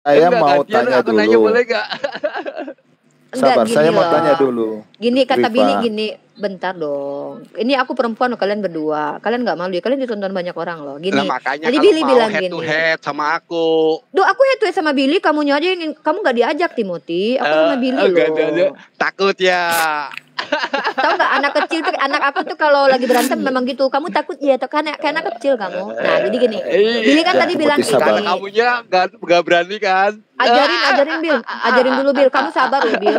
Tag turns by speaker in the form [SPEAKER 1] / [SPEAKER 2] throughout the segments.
[SPEAKER 1] Saya
[SPEAKER 2] Enggak
[SPEAKER 1] mau
[SPEAKER 2] gantian,
[SPEAKER 1] tanya
[SPEAKER 2] aku nanya
[SPEAKER 1] dulu.
[SPEAKER 2] boleh gak?
[SPEAKER 3] Enggak,
[SPEAKER 1] Sabar,
[SPEAKER 3] gini
[SPEAKER 1] saya mau
[SPEAKER 3] loh.
[SPEAKER 1] tanya dulu.
[SPEAKER 3] Gini kata Billy
[SPEAKER 1] Rifa.
[SPEAKER 3] gini, bentar dong. Ini aku perempuan loh, kalian berdua. Kalian nggak malu ya? Kalian ditonton banyak orang loh.
[SPEAKER 2] Lah
[SPEAKER 3] Gini.
[SPEAKER 2] makanya
[SPEAKER 3] Jadi
[SPEAKER 2] kalau
[SPEAKER 3] Billy
[SPEAKER 2] mau
[SPEAKER 3] bilang
[SPEAKER 2] head to
[SPEAKER 3] gini.
[SPEAKER 2] head sama aku.
[SPEAKER 3] Duh, aku head to head sama Billy, kamunya aja yang kamu nggak diajak Timothy. Aku sama Billy
[SPEAKER 2] Enggak ada.
[SPEAKER 3] loh.
[SPEAKER 2] Takut ya.
[SPEAKER 3] Tahu nggak anak kecil tuh, anak aku tuh kalau lagi berantem memang gitu. Kamu takut ya, tuh kayak anak kecil kamu. Nah, jadi gini. Billy kan tadi bilang
[SPEAKER 1] Timothy, sabar.
[SPEAKER 2] Karena
[SPEAKER 3] gini.
[SPEAKER 2] kamunya nggak berani kan?
[SPEAKER 3] Ajarin Bill, ajarin dulu Bill. Kamu sabar loh Bill.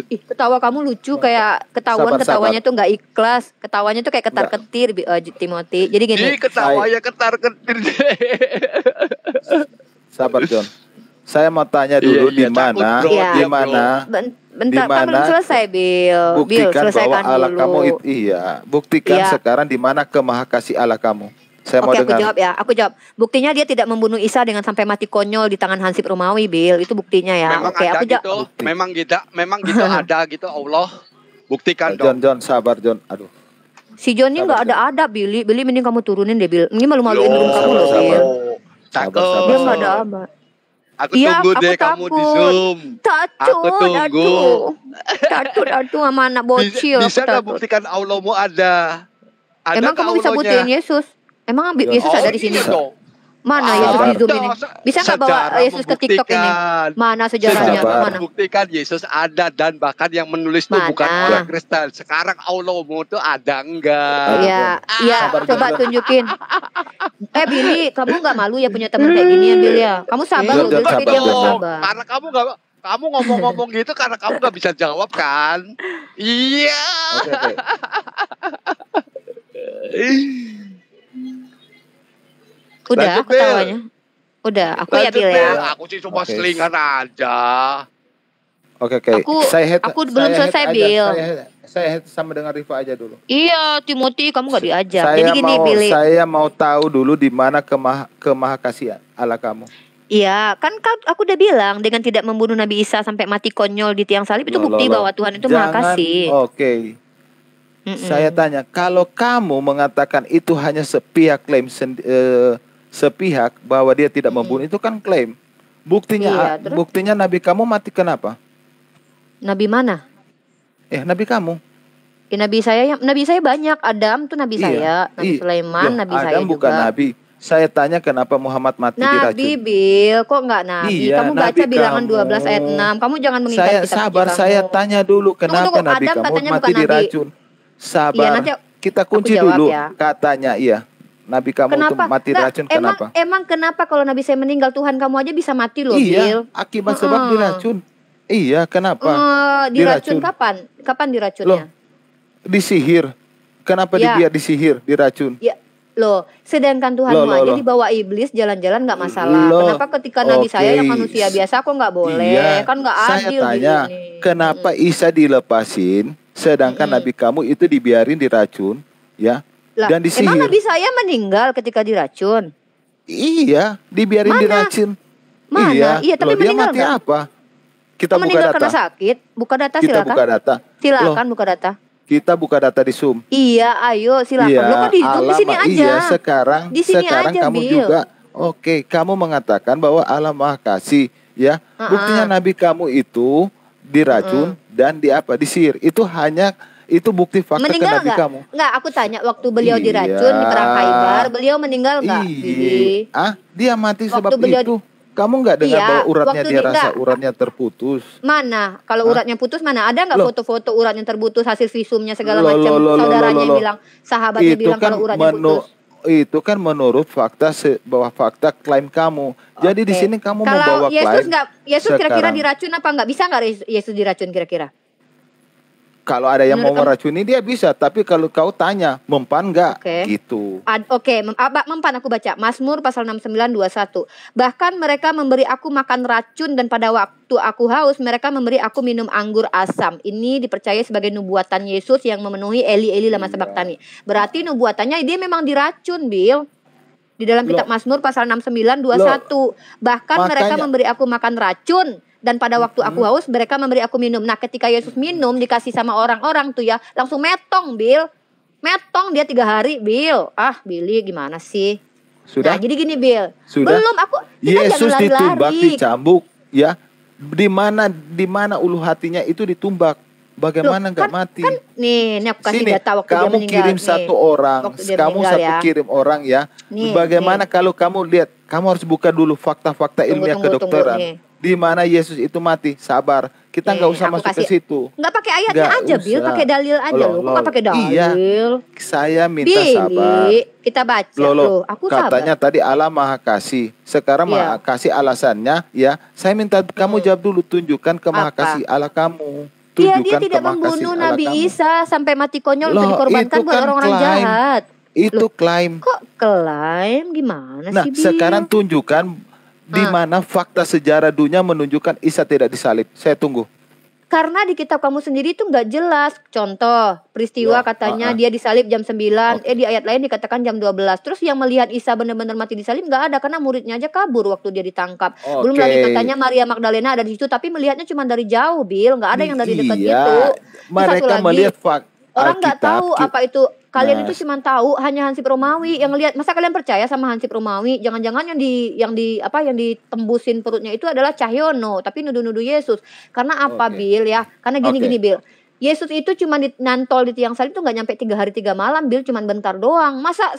[SPEAKER 3] Ih, ketawa kamu lucu kayak ketahuan
[SPEAKER 1] Sabar,
[SPEAKER 3] ketawanya
[SPEAKER 1] sabar.
[SPEAKER 3] tuh nggak ikhlas. Ketawanya tuh kayak ketar-ketir Timothy. Jadi gini.
[SPEAKER 2] Ih, ketawanya ketar-ketir.
[SPEAKER 1] Sabar John. Saya mau tanya dulu
[SPEAKER 2] Iya,
[SPEAKER 1] di mana,
[SPEAKER 2] takut, bro.
[SPEAKER 3] Iya.
[SPEAKER 1] di
[SPEAKER 2] Iya,
[SPEAKER 1] mana
[SPEAKER 3] Bentar, kan belum selesai Bill. Bill,
[SPEAKER 1] buktikan bahwa
[SPEAKER 3] selesaikan
[SPEAKER 1] Allah
[SPEAKER 3] dulu.
[SPEAKER 1] kamu itu buktikan
[SPEAKER 3] Iya.
[SPEAKER 1] sekarang di mana kemahakasih Allah kamu. Saya mau
[SPEAKER 3] Oke, aku
[SPEAKER 1] dengar.
[SPEAKER 3] jawab ya. Aku jawab. Buktinya dia tidak membunuh Isa dengan sampai mati konyol di tangan Hansip Romawi, Bill. Itu buktinya ya.
[SPEAKER 2] Memang
[SPEAKER 3] Oke,
[SPEAKER 2] ada
[SPEAKER 3] aku jawab.
[SPEAKER 2] gitu,
[SPEAKER 1] Bukti.
[SPEAKER 2] memang gitu ada gitu Allah. Buktikan
[SPEAKER 1] John,
[SPEAKER 2] dong.
[SPEAKER 1] sabar John. Aduh.
[SPEAKER 3] Si Johnny nggak
[SPEAKER 1] Sabar,
[SPEAKER 3] ada Billy. Billy mending kamu turunin deh, Bill. Ini malu-maluin room kamu loh,
[SPEAKER 1] sabar.
[SPEAKER 3] Bill.
[SPEAKER 2] Takut.
[SPEAKER 1] Sabar,
[SPEAKER 3] Dia nggak ada apa.
[SPEAKER 2] Aku
[SPEAKER 3] Iya,
[SPEAKER 2] tunggu
[SPEAKER 3] aku
[SPEAKER 2] deh kamu di
[SPEAKER 3] takut.
[SPEAKER 2] Zoom. Aku tunggu.
[SPEAKER 3] Takut sama anak bocil.
[SPEAKER 2] Bisa
[SPEAKER 3] aku
[SPEAKER 2] nggak
[SPEAKER 3] takut.
[SPEAKER 2] buktikan Allahmu ada? Ada
[SPEAKER 3] Emang
[SPEAKER 2] nggak
[SPEAKER 3] kamu bisa
[SPEAKER 2] Allahnya?
[SPEAKER 3] buktiin Yesus? Emang
[SPEAKER 1] John.
[SPEAKER 3] Yesus ada di sini?
[SPEAKER 2] Iya dong.
[SPEAKER 3] Mana Yesus di Zoom ini? Bisa nggak bawa
[SPEAKER 2] Sejarah
[SPEAKER 3] Yesus ke TikTok ini?
[SPEAKER 2] membuktikan.
[SPEAKER 3] Mana sejarahnya?
[SPEAKER 1] Sabar.
[SPEAKER 3] Mana?
[SPEAKER 2] Membuktikan Yesus ada dan bahkan yang menulis itu
[SPEAKER 3] Mana?
[SPEAKER 2] bukan orang Kristen. Sekarang Allahmu tuh ada enggak?
[SPEAKER 3] Iya, iya.
[SPEAKER 1] Sabar,
[SPEAKER 3] Coba
[SPEAKER 1] John.
[SPEAKER 3] tunjukin. Billy, kamu nggak malu ya punya teman kayak gini ya, Bill ya? Kamu sabar
[SPEAKER 1] John,
[SPEAKER 3] loh, Bill, tapi
[SPEAKER 1] sabar,
[SPEAKER 3] dia nggak
[SPEAKER 1] John.
[SPEAKER 3] sabar.
[SPEAKER 2] Karena kamu ngomong-ngomong gitu karena kamu nggak bisa jawab kan? Iya.
[SPEAKER 1] Oke.
[SPEAKER 3] Udah,
[SPEAKER 2] Lanjut,
[SPEAKER 3] aku
[SPEAKER 2] Bill.
[SPEAKER 3] tawanya. Udah, aku ya
[SPEAKER 2] Lanjut,
[SPEAKER 3] Bill ya.
[SPEAKER 2] Bill. Aku sih cuma
[SPEAKER 1] Oke.
[SPEAKER 2] selingan aja.
[SPEAKER 1] Oke.
[SPEAKER 3] Aku belum selesai, Bill.
[SPEAKER 1] Saya head sama dengan Rifa aja dulu.
[SPEAKER 3] Iya, Timothy, kamu nggak diajak.
[SPEAKER 1] Saya
[SPEAKER 3] Jadi gini,
[SPEAKER 1] mau
[SPEAKER 3] Billy.
[SPEAKER 1] saya mau tahu dulu di mana kemahakasihan Allah kamu.
[SPEAKER 3] Iya, kan aku udah bilang dengan tidak membunuh Nabi Isa sampai mati konyol di tiang salib itu
[SPEAKER 1] Loh,
[SPEAKER 3] bukti
[SPEAKER 1] loh.
[SPEAKER 3] bahwa Tuhan itu maha kasih.
[SPEAKER 1] Oke. Saya tanya, kalau kamu mengatakan itu hanya sepihak klaim sepihak bahwa dia tidak membunuh, itu kan klaim. Buktinya
[SPEAKER 3] Iya, terus?
[SPEAKER 1] buktinya Nabi kamu mati kenapa?
[SPEAKER 3] Nabi mana?
[SPEAKER 1] Nabi kamu.
[SPEAKER 3] Ya, Nabi saya banyak. Adam tuh Nabi saya, Nabi Sulaiman,
[SPEAKER 1] Loh,
[SPEAKER 3] Nabi
[SPEAKER 1] Adam
[SPEAKER 3] saya
[SPEAKER 1] bukan
[SPEAKER 3] juga.
[SPEAKER 1] Nabi. Saya tanya kenapa Muhammad mati
[SPEAKER 3] Nabi,
[SPEAKER 1] diracun.
[SPEAKER 3] Bill, kok nggak Nabi?
[SPEAKER 1] Iya,
[SPEAKER 3] Kamu baca
[SPEAKER 1] Nabi
[SPEAKER 3] bilangan
[SPEAKER 1] kamu.
[SPEAKER 3] 12 ayat 6. Kamu jangan mengingkari
[SPEAKER 1] Saya
[SPEAKER 3] kitab
[SPEAKER 1] sabar,
[SPEAKER 3] suci
[SPEAKER 1] saya
[SPEAKER 3] kamu.
[SPEAKER 1] tanya dulu kenapa
[SPEAKER 3] Tunggu,
[SPEAKER 1] Nabi
[SPEAKER 3] Adam
[SPEAKER 1] kamu
[SPEAKER 3] katanya
[SPEAKER 1] mati
[SPEAKER 3] bukan Nabi.
[SPEAKER 1] diracun. Sabar.
[SPEAKER 3] Iya, nanti
[SPEAKER 1] Kita kunci
[SPEAKER 3] jawab
[SPEAKER 1] dulu
[SPEAKER 3] ya.
[SPEAKER 1] katanya iya. Nabi kamu itu mati
[SPEAKER 3] Nggak,
[SPEAKER 1] diracun kenapa?
[SPEAKER 3] Emang kenapa kalau Nabi saya meninggal Tuhan kamu aja bisa mati loh,
[SPEAKER 1] Iya,
[SPEAKER 3] Bill?
[SPEAKER 1] akibat sebab diracun. Iya, kenapa?
[SPEAKER 3] Diracun kapan? Kapan diracunnya?
[SPEAKER 1] Disihir. Kenapa
[SPEAKER 3] Ya.
[SPEAKER 1] dia disihir, diracun?
[SPEAKER 3] Ya, loh, sedangkan Tuhanmu
[SPEAKER 1] Loh,
[SPEAKER 3] aja
[SPEAKER 1] loh.
[SPEAKER 3] dibawa iblis jalan-jalan nggak masalah.
[SPEAKER 1] Loh,
[SPEAKER 3] Kenapa ketika Nabi saya yang
[SPEAKER 1] oke.
[SPEAKER 3] manusia biasa kok nggak boleh?
[SPEAKER 1] Iya.
[SPEAKER 3] Kan nggak
[SPEAKER 1] Saya
[SPEAKER 3] adil
[SPEAKER 1] tanya,
[SPEAKER 3] ini.
[SPEAKER 1] kenapa Isa dilepasin, sedangkan Nabi kamu itu dibiarin diracun, ya?
[SPEAKER 3] Lah,
[SPEAKER 1] Dan disihir.
[SPEAKER 3] emang Nabi saya meninggal ketika diracun?
[SPEAKER 1] Iya, dibiarin
[SPEAKER 3] Mana?
[SPEAKER 1] diracun.
[SPEAKER 3] Mana? Iya, tapi
[SPEAKER 1] Loh, dia
[SPEAKER 3] meninggal
[SPEAKER 1] mati
[SPEAKER 3] nggak?
[SPEAKER 1] apa? Kita buka
[SPEAKER 3] Meninggal
[SPEAKER 1] data.
[SPEAKER 3] karena sakit? Buka data
[SPEAKER 1] Kita
[SPEAKER 3] silakan.
[SPEAKER 1] buka data.
[SPEAKER 3] Silakan buka data.
[SPEAKER 1] Kita buka data di Zoom.
[SPEAKER 3] Iya, ayo silakan.
[SPEAKER 1] Iya,
[SPEAKER 3] Lo kok di Zoom di sini
[SPEAKER 1] alamak,
[SPEAKER 3] aja.
[SPEAKER 1] Iya, sekarang
[SPEAKER 3] Di sini aja,
[SPEAKER 1] kamu
[SPEAKER 3] Bill.
[SPEAKER 1] juga. Oke, kamu mengatakan bahwa Allah Maha Kasih, ya. Buktinya Nabi kamu itu diracun dan disihir. Itu bukti fakta ke
[SPEAKER 3] Meninggal
[SPEAKER 1] Nabi
[SPEAKER 3] nggak?
[SPEAKER 1] kamu.
[SPEAKER 3] Nggak, aku tanya waktu beliau
[SPEAKER 1] Iya.
[SPEAKER 3] diracun di perang Khaybar, beliau meninggal nggak? Billy?
[SPEAKER 1] Dia mati
[SPEAKER 3] Waktu
[SPEAKER 1] sebab
[SPEAKER 3] beliau-
[SPEAKER 1] itu. Kamu nggak dengar
[SPEAKER 3] Iya,
[SPEAKER 1] bahwa uratnya
[SPEAKER 3] waktu
[SPEAKER 1] dia rasa
[SPEAKER 3] enggak.
[SPEAKER 1] uratnya terputus?
[SPEAKER 3] Mana? Kalau uratnya putus mana? Ada nggak
[SPEAKER 1] Loh.
[SPEAKER 3] foto-foto uratnya terputus, hasil visumnya segala
[SPEAKER 1] Loh,
[SPEAKER 3] macam?
[SPEAKER 1] loh, loh,
[SPEAKER 3] Saudaranya
[SPEAKER 1] loh, loh.
[SPEAKER 3] bilang, sahabatnya bilang kalau uratnya putus.
[SPEAKER 1] Itu kan menurut bahwa fakta klaim kamu. Jadi di
[SPEAKER 3] Oke.
[SPEAKER 1] sini kamu
[SPEAKER 3] Kalau
[SPEAKER 1] membawa
[SPEAKER 3] Yesus
[SPEAKER 1] klaim.
[SPEAKER 3] Yesus kira-kira
[SPEAKER 1] sekarang.
[SPEAKER 3] diracun apa nggak? Bisa nggak Yesus diracun kira-kira?
[SPEAKER 1] Kalau ada yang
[SPEAKER 3] Menurut
[SPEAKER 1] mau meracuni dia bisa, tapi kalau kau tanya mempan nggak,
[SPEAKER 3] Oke.
[SPEAKER 1] gitu.
[SPEAKER 3] Mempan aku baca Mazmur pasal 69:21. Bahkan mereka memberi aku makan racun dan pada waktu aku haus mereka memberi aku minum anggur asam. Ini dipercaya sebagai nubuatan Yesus yang memenuhi Eli Eli lama sabaktani. Berarti nubuatannya dia memang diracun, Bill. Di dalam kitab Mazmur pasal 69:21. Bahkan mereka
[SPEAKER 1] makanya-
[SPEAKER 3] memberi aku makan racun dan pada waktu aku haus mereka memberi aku minum. Nah, ketika Yesus minum dikasih sama orang-orang tuh ya, langsung metong, Bill. Metong dia 3 hari, Bill. Billy gimana sih?
[SPEAKER 1] Sudah?
[SPEAKER 3] Nah, jadi gini Bill.
[SPEAKER 1] Sudah?
[SPEAKER 3] Belum kita
[SPEAKER 1] Yesus
[SPEAKER 3] jangan
[SPEAKER 1] ditumbak,
[SPEAKER 3] lari-lari.
[SPEAKER 1] dicambuk, ya. Di mana ulu hatinya itu ditumbak. Bagaimana
[SPEAKER 3] Loh,
[SPEAKER 1] nggak mati?
[SPEAKER 3] Nih aku kasih
[SPEAKER 1] Sini,
[SPEAKER 3] data waktu dia
[SPEAKER 1] kamu
[SPEAKER 3] meninggal.
[SPEAKER 1] kirim
[SPEAKER 3] Nih,
[SPEAKER 1] satu orang,
[SPEAKER 3] waktu dia
[SPEAKER 1] kamu
[SPEAKER 3] meninggal
[SPEAKER 1] satu
[SPEAKER 3] ya.
[SPEAKER 1] kirim orang ya.
[SPEAKER 3] Nih,
[SPEAKER 1] Bagaimana kalau kamu lihat, kamu harus buka dulu fakta-fakta ilmiah
[SPEAKER 3] Tunggu,
[SPEAKER 1] kedokteran.
[SPEAKER 3] nih.
[SPEAKER 1] Di mana Yesus itu mati, sabar. Kita nggak usah
[SPEAKER 3] aku
[SPEAKER 1] masuk ke
[SPEAKER 3] kasih-
[SPEAKER 1] situ.
[SPEAKER 3] Nggak pakai ayatnya
[SPEAKER 1] Nggak
[SPEAKER 3] aja, Bill.
[SPEAKER 1] usah.
[SPEAKER 3] Pakai dalil aja
[SPEAKER 1] Loh,
[SPEAKER 3] loh. Kok nggak pakai dalil?
[SPEAKER 1] iya. Saya minta sabar.
[SPEAKER 3] Billy, kita baca loh. Aku
[SPEAKER 1] Katanya
[SPEAKER 3] sabar.
[SPEAKER 1] tadi Allah Maha Kasih. Sekarang
[SPEAKER 3] Iya.
[SPEAKER 1] Maha Kasih alasannya ya. Saya minta kamu jawab dulu, tunjukkan ke Maha
[SPEAKER 3] Apa?
[SPEAKER 1] Kasih Allah kamu.
[SPEAKER 3] Dia
[SPEAKER 1] Tunjukkan
[SPEAKER 3] tidak
[SPEAKER 1] ke Maha Kasih
[SPEAKER 3] membunuh
[SPEAKER 1] Allah
[SPEAKER 3] Nabi
[SPEAKER 1] kamu.
[SPEAKER 3] Isa sampai mati konyol untuk
[SPEAKER 1] Loh,
[SPEAKER 3] dikorbankan
[SPEAKER 1] itu
[SPEAKER 3] buat
[SPEAKER 1] kan
[SPEAKER 3] orang-orang
[SPEAKER 1] klaim.
[SPEAKER 3] jahat.
[SPEAKER 1] Itu klaim.
[SPEAKER 3] Kok klaim gimana
[SPEAKER 1] Nah,
[SPEAKER 3] sih Bill?
[SPEAKER 1] sekarang tunjukkan di mana fakta sejarah dunia menunjukkan Isa tidak disalib. Saya tunggu.
[SPEAKER 3] Karena di kitab kamu sendiri itu nggak jelas. Contoh, peristiwa
[SPEAKER 1] Loh,
[SPEAKER 3] katanya dia disalib jam 9.
[SPEAKER 1] Oke.
[SPEAKER 3] Di ayat lain dikatakan jam 12. Terus yang melihat Isa benar-benar mati disalib nggak ada. Karena muridnya aja kabur waktu dia ditangkap. Belum
[SPEAKER 1] Oke.
[SPEAKER 3] lagi katanya Maria Magdalena ada di situ. Tapi melihatnya cuma dari jauh, Bill. Nggak ada yang dari dekat
[SPEAKER 1] Iya,
[SPEAKER 3] gitu. Terus
[SPEAKER 1] mereka
[SPEAKER 3] satu lagi,
[SPEAKER 1] melihat
[SPEAKER 3] orang nggak tahu apa itu. Kalian
[SPEAKER 1] Nah.
[SPEAKER 3] itu cuma tahu hanya Hansip Romawi yang lihat. Masa kalian percaya sama Hansip Romawi? Jangan-jangan yang ditembusin perutnya itu adalah Cahyono, tapi nuduh-nuduh Yesus. Karena apa,
[SPEAKER 1] Oke.
[SPEAKER 3] Bill ya? Karena gini-gini,
[SPEAKER 1] Oke.
[SPEAKER 3] Bill. Yesus itu cuma nantol di tiang salib itu nggak nyampe 3 hari 3 malam, Bill, cuman bentar doang. Masa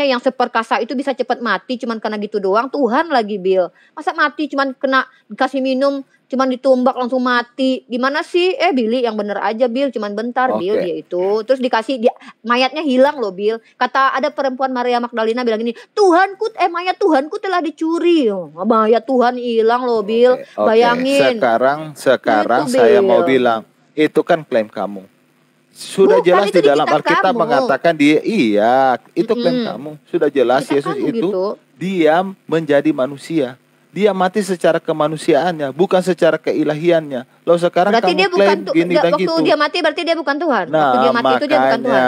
[SPEAKER 3] yang seperkasa itu bisa cepat mati cuman karena gitu doang? Tuhan lagi, Bill. Masa mati cuman kena dikasih minum, cuman ditumbak langsung mati. Gimana sih? Billy yang bener aja, Bill, cuman bentar, Bill,
[SPEAKER 1] Oke.
[SPEAKER 3] dia itu. Terus mayatnya hilang loh, Bill. Kata ada perempuan Maria Magdalena bilang gini, mayat Tuhanku telah dicuri. Mayat Tuhan hilang loh, Bill.
[SPEAKER 1] Oke.
[SPEAKER 3] Bayangin.
[SPEAKER 1] Sekarang
[SPEAKER 3] Itu,
[SPEAKER 1] saya
[SPEAKER 3] Bill.
[SPEAKER 1] mau bilang, itu kan klaim kamu. Sudah
[SPEAKER 3] Bukan,
[SPEAKER 1] jelas
[SPEAKER 3] itu
[SPEAKER 1] di dalam
[SPEAKER 3] kitab
[SPEAKER 1] Alkitab
[SPEAKER 3] kamu.
[SPEAKER 1] mengatakan itu klaim kamu. Sudah jelas
[SPEAKER 3] Kitab
[SPEAKER 1] Yesus
[SPEAKER 3] kamu
[SPEAKER 1] itu
[SPEAKER 3] gitu.
[SPEAKER 1] dia menjadi manusia. Dia mati secara kemanusiaannya, bukan secara keilahiannya. Loh sekarang
[SPEAKER 3] Berarti
[SPEAKER 1] kamu
[SPEAKER 3] dia bukan
[SPEAKER 1] klaim gini dan
[SPEAKER 3] waktu
[SPEAKER 1] gitu.
[SPEAKER 3] dia mati berarti dia bukan Tuhan.
[SPEAKER 1] Nah,
[SPEAKER 3] Waktu dia mati itu dia bukan Tuhan.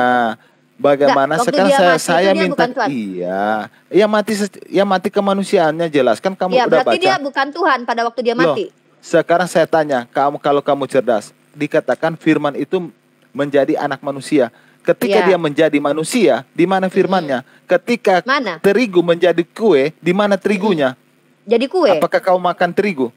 [SPEAKER 1] bagaimana
[SPEAKER 3] Nggak, waktu
[SPEAKER 1] sekarang
[SPEAKER 3] dia mati
[SPEAKER 1] saya
[SPEAKER 3] itu dia
[SPEAKER 1] minta
[SPEAKER 3] bukan Tuhan.
[SPEAKER 1] iya, yang mati kemanusiaannya jelas kan kamu
[SPEAKER 3] Ya,
[SPEAKER 1] udah
[SPEAKER 3] berarti
[SPEAKER 1] baca.
[SPEAKER 3] dia bukan Tuhan pada waktu dia mati.
[SPEAKER 1] Sekarang saya tanya, kalau kamu cerdas, dikatakan firman itu menjadi anak manusia. Ketika
[SPEAKER 3] Ya.
[SPEAKER 1] dia menjadi manusia, di mana firmannya? Ketika
[SPEAKER 3] Mana?
[SPEAKER 1] terigu menjadi kue, di mana terigunya?
[SPEAKER 3] Jadi kue.
[SPEAKER 1] Apakah kau makan terigu?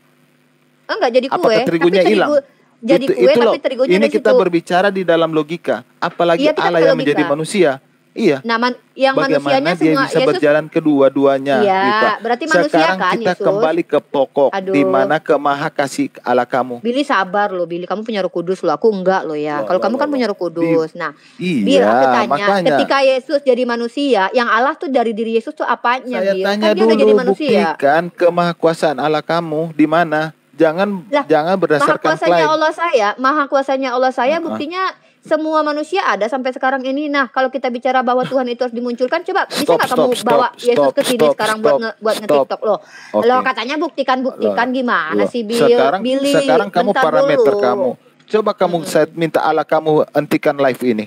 [SPEAKER 3] Enggak jadi kue.
[SPEAKER 1] Apakah terigunya
[SPEAKER 3] tapi
[SPEAKER 1] hilang?
[SPEAKER 3] Jadi
[SPEAKER 1] Itu
[SPEAKER 3] kue
[SPEAKER 1] loh.
[SPEAKER 3] tapi terigunya
[SPEAKER 1] Ini
[SPEAKER 3] di
[SPEAKER 1] kita
[SPEAKER 3] situ.
[SPEAKER 1] berbicara di dalam logika. Apalagi
[SPEAKER 3] Iya, kita
[SPEAKER 1] Allah
[SPEAKER 3] pakai
[SPEAKER 1] yang menjadi
[SPEAKER 3] logika.
[SPEAKER 1] manusia. Iya.
[SPEAKER 3] Nah, yang manusianya
[SPEAKER 1] Bagaimana dia
[SPEAKER 3] semua
[SPEAKER 1] bisa
[SPEAKER 3] Yesus.
[SPEAKER 1] berjalan kedua-duanya?
[SPEAKER 3] Iya,
[SPEAKER 1] Rita?
[SPEAKER 3] berarti manusia
[SPEAKER 1] Sekarang
[SPEAKER 3] kan,
[SPEAKER 1] kita
[SPEAKER 3] Yesus?
[SPEAKER 1] kembali ke pokok,
[SPEAKER 3] Aduh.
[SPEAKER 1] di mana ke Maha Kasih Allah kamu.
[SPEAKER 3] Billy sabar loh, Billy, kamu punya Roh Kudus loh, aku enggak loh ya. Kalau kamu kan punya Roh Kudus. Nah, Bill,
[SPEAKER 1] Iya,
[SPEAKER 3] aku tanya,
[SPEAKER 1] makanya.
[SPEAKER 3] ketika Yesus jadi manusia, yang Allah tuh dari diri Yesus tuh apanya,
[SPEAKER 1] Saya
[SPEAKER 3] Bill?
[SPEAKER 1] tanya
[SPEAKER 3] Kan dia udah
[SPEAKER 1] dulu,
[SPEAKER 3] jadi manusia.
[SPEAKER 1] buktikan kemahakuasaan Allah kamu di mana? Jangan
[SPEAKER 3] Maha
[SPEAKER 1] berdasarkan
[SPEAKER 3] kuasanya
[SPEAKER 1] klaim.
[SPEAKER 3] Maha kuasanya Allah saya, buktinya semua manusia ada sampai sekarang ini. Nah, kalau kita bicara bahwa Tuhan itu harus dimunculkan, coba bisa nggak kamu bawa Yesus ke sini sekarang buat nge-TikTok loh?
[SPEAKER 1] Oke.
[SPEAKER 3] Lo katanya buktikan gimana
[SPEAKER 1] Loh,
[SPEAKER 3] sih, Bill? Billy,
[SPEAKER 1] sekarang kamu
[SPEAKER 3] bentar
[SPEAKER 1] parameter
[SPEAKER 3] dulu.
[SPEAKER 1] kamu. Coba saya minta Allah kamu hentikan live ini.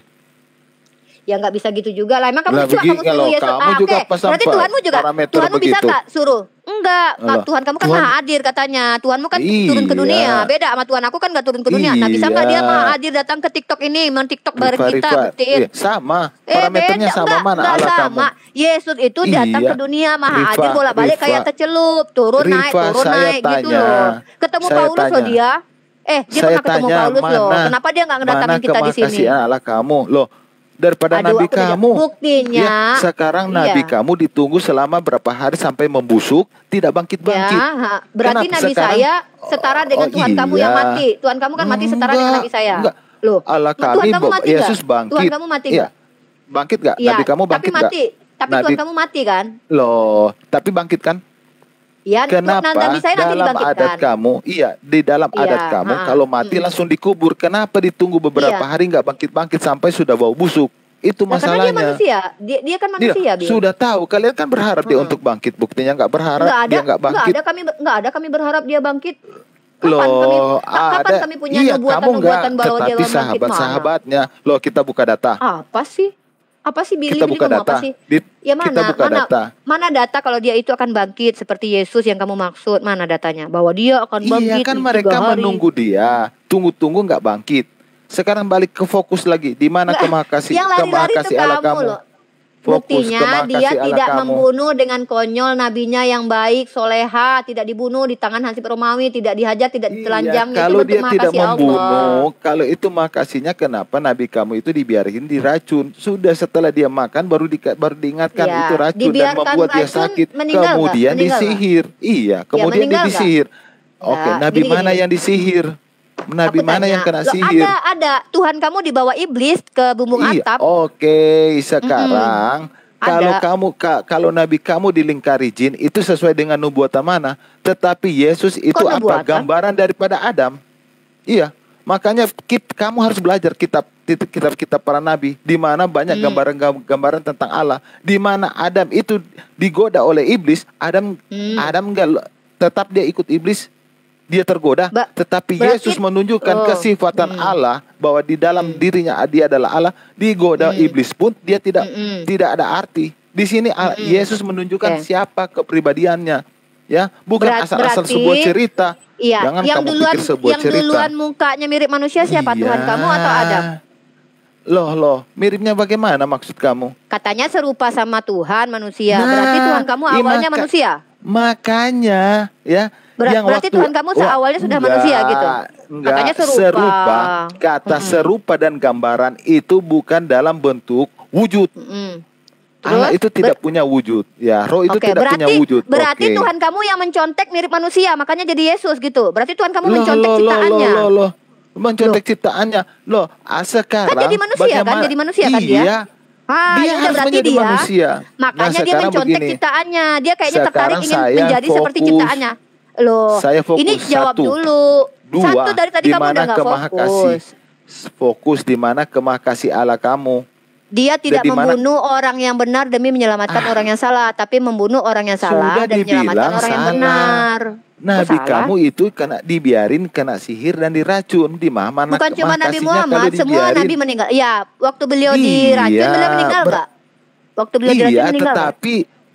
[SPEAKER 3] Ya nggak bisa gitu juga lah. Emang kamu
[SPEAKER 1] Lah,
[SPEAKER 3] coba kamu
[SPEAKER 1] begini,
[SPEAKER 3] suruh
[SPEAKER 1] loh,
[SPEAKER 3] Yesus.
[SPEAKER 1] kamu juga
[SPEAKER 3] Oke.
[SPEAKER 1] pas
[SPEAKER 3] Berarti
[SPEAKER 1] sampai
[SPEAKER 3] Tuhanmu bisa
[SPEAKER 1] parameter
[SPEAKER 3] begitu.
[SPEAKER 1] begitu.
[SPEAKER 3] Suruh? Enggak.
[SPEAKER 1] Alah,
[SPEAKER 3] Tuhan kamu kan
[SPEAKER 1] Tuhan-
[SPEAKER 3] maha hadir katanya. Tuhanmu kan
[SPEAKER 1] Iya.
[SPEAKER 3] turun ke dunia. Beda sama Tuhan aku kan nggak turun ke dunia. Nah, bisa nggak
[SPEAKER 1] Iya.
[SPEAKER 3] dia maha hadir datang ke TikTok ini, men-TikTok bareng kita,
[SPEAKER 1] Rifa.
[SPEAKER 3] buktiin.
[SPEAKER 1] Iya, sama. Parameternya
[SPEAKER 3] Beda.
[SPEAKER 1] sama mana
[SPEAKER 3] Enggak
[SPEAKER 1] Allah
[SPEAKER 3] sama.
[SPEAKER 1] kamu?
[SPEAKER 3] Yesus itu datang
[SPEAKER 1] Iya.
[SPEAKER 3] ke dunia maha
[SPEAKER 1] Rifa,
[SPEAKER 3] hadir bolak-balik
[SPEAKER 1] Rifa.
[SPEAKER 3] kayak kecelup, turun
[SPEAKER 1] Rifa,
[SPEAKER 3] naik gitu
[SPEAKER 1] saya tanya.
[SPEAKER 3] loh. Ketemu
[SPEAKER 1] Saya
[SPEAKER 3] Paulus loh
[SPEAKER 1] tanya.
[SPEAKER 3] dia. Dia
[SPEAKER 1] Saya
[SPEAKER 3] pernah ketemu
[SPEAKER 1] tanya,
[SPEAKER 3] Paulus loh.
[SPEAKER 1] mana-
[SPEAKER 3] Kenapa dia nggak ngedatangin kita di sini?
[SPEAKER 1] kemahakasihan Allah kamu loh. Daripada
[SPEAKER 3] Aduh,
[SPEAKER 1] nabi
[SPEAKER 3] aku udah
[SPEAKER 1] kamu.
[SPEAKER 3] buktinya.
[SPEAKER 1] Ya, sekarang
[SPEAKER 3] Iya.
[SPEAKER 1] nabi kamu ditunggu selama berapa hari sampai membusuk, tidak bangkit-bangkit.
[SPEAKER 3] Ya, berarti
[SPEAKER 1] Kenapa
[SPEAKER 3] nabi
[SPEAKER 1] sekarang-
[SPEAKER 3] saya setara dengan Tuhan kamu yang
[SPEAKER 1] iya.
[SPEAKER 3] mati. Tuhan kamu kan mati setara dengan nabi saya.
[SPEAKER 1] Enggak.
[SPEAKER 3] Loh,
[SPEAKER 1] Allah
[SPEAKER 3] Tuhan
[SPEAKER 1] kami,
[SPEAKER 3] kamu mati nggak?
[SPEAKER 1] Yesus bangkit.
[SPEAKER 3] Tuhan kamu mati
[SPEAKER 1] Iya.
[SPEAKER 3] nggak?
[SPEAKER 1] Bangkit gak?
[SPEAKER 3] Iya,
[SPEAKER 1] Nabi kamu bangkit
[SPEAKER 3] tapi mati. Tapi
[SPEAKER 1] Nabi-
[SPEAKER 3] Tuhan kamu mati kan?
[SPEAKER 1] Loh, tapi bangkit kan?
[SPEAKER 3] Ya,
[SPEAKER 1] Kenapa
[SPEAKER 3] nabi saya nanti
[SPEAKER 1] dalam
[SPEAKER 3] dibangkitkan.
[SPEAKER 1] adat kamu, di dalam
[SPEAKER 3] Iya,
[SPEAKER 1] adat kamu,
[SPEAKER 3] ha-ha.
[SPEAKER 1] kalau mati langsung dikubur. Kenapa ditunggu beberapa
[SPEAKER 3] Iya.
[SPEAKER 1] hari nggak bangkit-bangkit sampai sudah bau busuk? Itu
[SPEAKER 3] Nah, karena dia
[SPEAKER 1] masalahnya.
[SPEAKER 3] manusia. Dia kan manusia,
[SPEAKER 1] Dia
[SPEAKER 3] Bil.
[SPEAKER 1] sudah tahu. Kalian kan berharap dia untuk bangkit. Buktinya nggak berharap, dia nggak bangkit.
[SPEAKER 3] Nggak ada kami berharap dia bangkit.
[SPEAKER 1] Loh,
[SPEAKER 3] Kapan kami punya
[SPEAKER 1] iya, kamu nggak.
[SPEAKER 3] nubuatan-nubuatan bahwa dia
[SPEAKER 1] Tetapi
[SPEAKER 3] bangkit? Mana?
[SPEAKER 1] sahabat-sahabatnya, loh kita buka data.
[SPEAKER 3] Apa sih? Apa sih Billy?
[SPEAKER 1] Kita
[SPEAKER 3] Billy
[SPEAKER 1] buka
[SPEAKER 3] kamu apa
[SPEAKER 1] data.
[SPEAKER 3] sih?
[SPEAKER 1] Di-
[SPEAKER 3] Ya
[SPEAKER 1] kita buka data.
[SPEAKER 3] Mana data kalau dia itu akan bangkit seperti Yesus yang kamu maksud? Mana datanya? Bahwa dia akan bangkit
[SPEAKER 1] Iya kan
[SPEAKER 3] di
[SPEAKER 1] mereka
[SPEAKER 3] 3 hari.
[SPEAKER 1] menunggu dia. Tunggu-tunggu nggak bangkit. Sekarang balik ke fokus lagi. Di mana
[SPEAKER 3] Nggak, yang lari-lari
[SPEAKER 1] kemahakasih
[SPEAKER 3] itu
[SPEAKER 1] Allah
[SPEAKER 3] kamu
[SPEAKER 1] kamu?
[SPEAKER 3] loh.
[SPEAKER 1] Fokus ke
[SPEAKER 3] Buktinya
[SPEAKER 1] makasih
[SPEAKER 3] dia
[SPEAKER 1] Allah
[SPEAKER 3] tidak
[SPEAKER 1] kamu.
[SPEAKER 3] membunuh dengan konyol nabinya yang baik, soleha, tidak dibunuh di tangan Hansip Romawi, tidak dihajar, tidak
[SPEAKER 1] Iya,
[SPEAKER 3] ditelanjang. Itu
[SPEAKER 1] kalau
[SPEAKER 3] bentuk
[SPEAKER 1] dia tidak
[SPEAKER 3] makasih Allah.
[SPEAKER 1] membunuh, kalau itu makasihnya kenapa nabi kamu itu dibiarin diracun? Sudah setelah dia makan baru diingatkan
[SPEAKER 3] Ya,
[SPEAKER 1] itu racun dan
[SPEAKER 3] dibiarkan
[SPEAKER 1] membuat dia
[SPEAKER 3] racun,
[SPEAKER 1] sakit.
[SPEAKER 3] meninggal nggak?
[SPEAKER 1] Kemudian
[SPEAKER 3] Meninggal nggak?
[SPEAKER 1] disihir. Iya,
[SPEAKER 3] Ya,
[SPEAKER 1] kemudian dia
[SPEAKER 3] meninggal nggak?
[SPEAKER 1] disihir. Oke,
[SPEAKER 3] Nggak.
[SPEAKER 1] nabi
[SPEAKER 3] Gini,
[SPEAKER 1] mana
[SPEAKER 3] gini.
[SPEAKER 1] yang disihir? Nabi
[SPEAKER 3] Aku
[SPEAKER 1] mana yang
[SPEAKER 3] tanya,
[SPEAKER 1] kena
[SPEAKER 3] loh
[SPEAKER 1] sihir?
[SPEAKER 3] ada. Tuhan kamu dibawa iblis ke bumbung
[SPEAKER 1] Iya,
[SPEAKER 3] atap.
[SPEAKER 1] oke. Sekarang kalau
[SPEAKER 3] Ada.
[SPEAKER 1] kalau nabi kamu dilingkari jin itu sesuai dengan nubuatan mana? Tetapi Yesus itu
[SPEAKER 3] Kok
[SPEAKER 1] apa?
[SPEAKER 3] nubuatan?
[SPEAKER 1] Gambaran daripada Adam. Iya. Makanya kamu harus belajar kitab para nabi di mana banyak gambaran tentang Allah. Di mana Adam itu digoda oleh iblis, Adam enggak, tetap dia ikut iblis. Dia tergoda, tetapi
[SPEAKER 3] berarti-
[SPEAKER 1] Yesus menunjukkan kesifatan Allah bahwa di dalam dirinya dia adalah Allah. Digoda iblis pun dia tidak ada arti. Di sini Yesus menunjukkan siapa kepribadiannya, ya, bukan asal-asal
[SPEAKER 3] berarti-
[SPEAKER 1] sebuah cerita.
[SPEAKER 3] Iya,
[SPEAKER 1] Jangan
[SPEAKER 3] yang
[SPEAKER 1] kamu
[SPEAKER 3] duluan
[SPEAKER 1] pikir sebuah
[SPEAKER 3] yang
[SPEAKER 1] cerita.
[SPEAKER 3] duluan mukanya mirip manusia siapa?
[SPEAKER 1] Iya.
[SPEAKER 3] Tuhan kamu atau Adam?
[SPEAKER 1] Loh, miripnya bagaimana maksud kamu?
[SPEAKER 3] Katanya serupa sama Tuhan manusia.
[SPEAKER 1] Nah,
[SPEAKER 3] Berarti Tuhan kamu awalnya manusia.
[SPEAKER 1] Makanya, ya.
[SPEAKER 3] Berarti Tuhan kamu seawalnya sudah manusia gitu?
[SPEAKER 1] Enggak,
[SPEAKER 3] Katanya serupa.
[SPEAKER 1] Kata serupa dan gambaran itu bukan dalam bentuk wujud. Allah itu tidak punya wujud. Ya, roh itu tidak punya wujud.
[SPEAKER 3] Berarti Tuhan kamu yang mencontek mirip manusia, makanya jadi Yesus gitu. Berarti Tuhan kamu mencontek ciptaannya.
[SPEAKER 1] Mencontek ciptaannya. Sekarang
[SPEAKER 3] Kan jadi manusia kan? Jadi manusia kan dia?
[SPEAKER 1] Iya. Dia harus
[SPEAKER 3] berarti
[SPEAKER 1] menjadi
[SPEAKER 3] dia
[SPEAKER 1] manusia.
[SPEAKER 3] Makanya dia
[SPEAKER 1] sekarang
[SPEAKER 3] mencontek
[SPEAKER 1] begini.
[SPEAKER 3] ciptaannya. Dia kayaknya
[SPEAKER 1] Sekarang
[SPEAKER 3] tertarik ingin
[SPEAKER 1] saya
[SPEAKER 3] menjadi seperti
[SPEAKER 1] fokus.
[SPEAKER 3] ciptaannya. Loh,
[SPEAKER 1] Saya fokus.
[SPEAKER 3] ini jawab
[SPEAKER 1] Satu.
[SPEAKER 3] dulu.
[SPEAKER 1] Dua,
[SPEAKER 3] Satu dari tadi
[SPEAKER 1] di
[SPEAKER 3] kamu
[SPEAKER 1] mana
[SPEAKER 3] udah nggak fokus.
[SPEAKER 1] Fokus di mana kemakasih Allah kamu.
[SPEAKER 3] Dia tidak
[SPEAKER 1] Di mana-
[SPEAKER 3] membunuh orang yang benar demi menyelamatkan orang yang salah, tapi membunuh orang yang salah
[SPEAKER 1] Sudah
[SPEAKER 3] dan menyelamatkan
[SPEAKER 1] dibilang
[SPEAKER 3] orang yang
[SPEAKER 1] salah.
[SPEAKER 3] benar.
[SPEAKER 1] Nabi
[SPEAKER 3] Kok salah?
[SPEAKER 1] kamu itu dibiarin kena sihir dan diracun. Di mana
[SPEAKER 3] Bukan cuma Nabi
[SPEAKER 1] makasihnya
[SPEAKER 3] Muhammad,
[SPEAKER 1] kalau
[SPEAKER 3] semua
[SPEAKER 1] dibiarin?
[SPEAKER 3] Nabi meninggal. Ya, waktu beliau
[SPEAKER 1] Iya,
[SPEAKER 3] diracun, beliau meninggal nggak? Waktu beliau diracun
[SPEAKER 1] Iya,
[SPEAKER 3] meninggal nggak?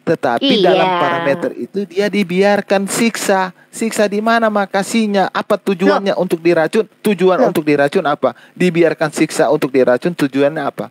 [SPEAKER 1] tetapi
[SPEAKER 3] Iya.
[SPEAKER 1] dalam parameter itu dia dibiarkan siksa. Siksa di mana makasihnya? Apa tujuannya untuk diracun? Untuk diracun apa? Dibiarkan siksa untuk diracun, tujuannya apa?